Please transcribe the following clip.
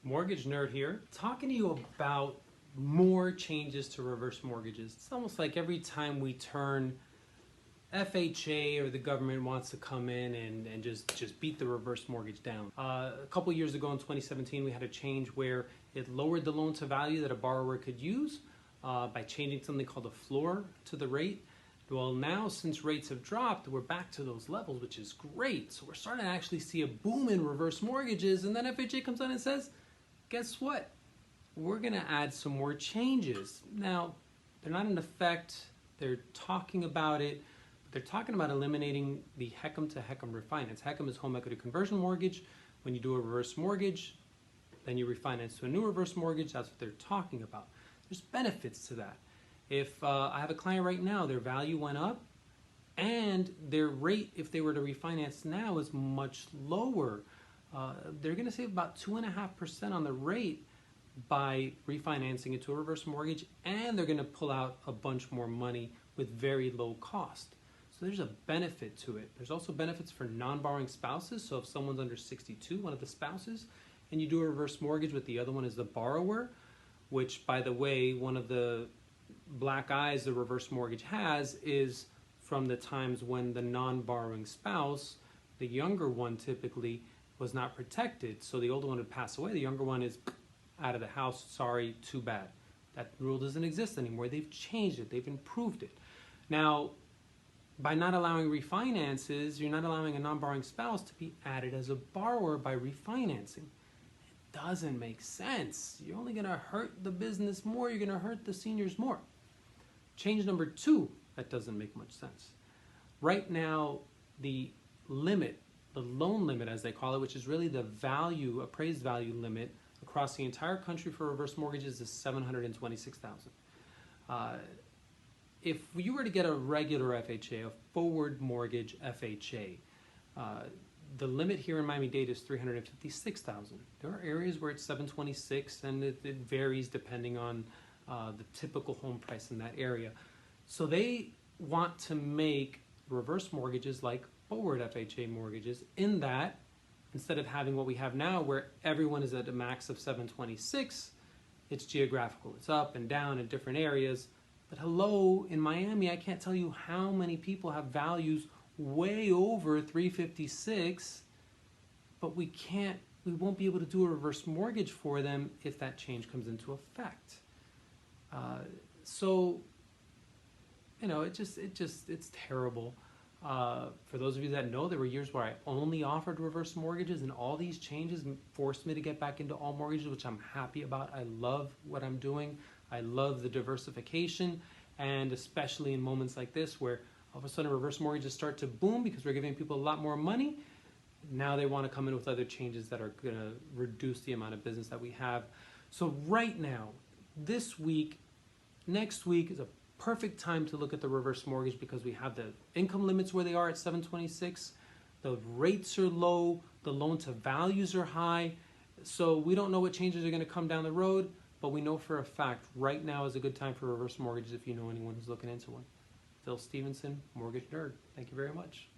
Mortgage Nerd here, talking to you about more changes to reverse mortgages. It's almost like every time we turn, FHA or the government wants to come in and just beat the reverse mortgage down. A couple years ago in 2017, we had a change where it lowered the loan to value that a borrower could use by changing something called a floor to the rate. Well, now since rates have dropped, we're back to those levels, which is great. So we're starting to actually see a boom in reverse mortgages, and then FHA comes on and says, guess what? We're going to add some more changes. Now, they're not in effect. They're talking about it. But they're talking about eliminating the HECM to HECM refinance. HECM is home equity conversion mortgage. When you do a reverse mortgage, then you refinance to a new reverse mortgage. That's what they're talking about. There's benefits to that. If I have a client right now, their value went up, and their rate, if they were to refinance now, is much lower. They're going to save about 2.5% on the rate by refinancing it to a reverse mortgage, and they're going to pull out a bunch more money with very low cost. So there's a benefit to it. There's also benefits for non-borrowing spouses. So if someone's under 62, one of the spouses, and you do a reverse mortgage with the other one as the borrower, which, by the way, one of the black eyes the reverse mortgage has is from the times when the non-borrowing spouse, the younger one typically, was not protected. So the older one would pass away. The younger one is out of the house. Sorry, too bad. That rule doesn't exist anymore. They've changed it. They've improved it. Now, by not allowing refinances, you're not allowing a non-borrowing spouse to be added as a borrower by refinancing. It doesn't make sense. You're only going to hurt the business more. You're going to hurt the seniors more. Change number 2, that doesn't make much sense. Right now, the limit, the loan limit as they call it, which is really the value, appraised value limit across the entire country for reverse mortgages, is $726,000. If you were to get a regular FHA, a forward mortgage FHA, the limit here in Miami-Dade is $356,000. There are areas where it's $726,000, and it varies depending on the typical home price in that area. So they want to make reverse mortgages like forward FHA mortgages, in that instead of having what we have now where everyone is at a max of $726,000, it's geographical. It's up and down in different areas. But hello, in Miami, I can't tell you how many people have values way over $356,000, but we won't be able to do a reverse mortgage for them if that change comes into effect. So, you know, it's terrible. For those of you that know, there were years where I only offered reverse mortgages, and all these changes forced me to get back into all mortgages, which I'm happy about. I love what I'm doing. I love the diversification, and especially in moments like this where all of a sudden reverse mortgages start to boom because we're giving people a lot more money. Now they want to come in with other changes that are going to reduce the amount of business that we have. So right now, this week, next week is a perfect time to look at the reverse mortgage because we have the income limits where they are at $726,000, the rates are low, the loan to values are high. So we don't know what changes are going to come down the road, but we know for a fact right now is a good time for reverse mortgages if you know anyone who's looking into one. Phil Stevenson, Mortgage Nerd. Thank you very much.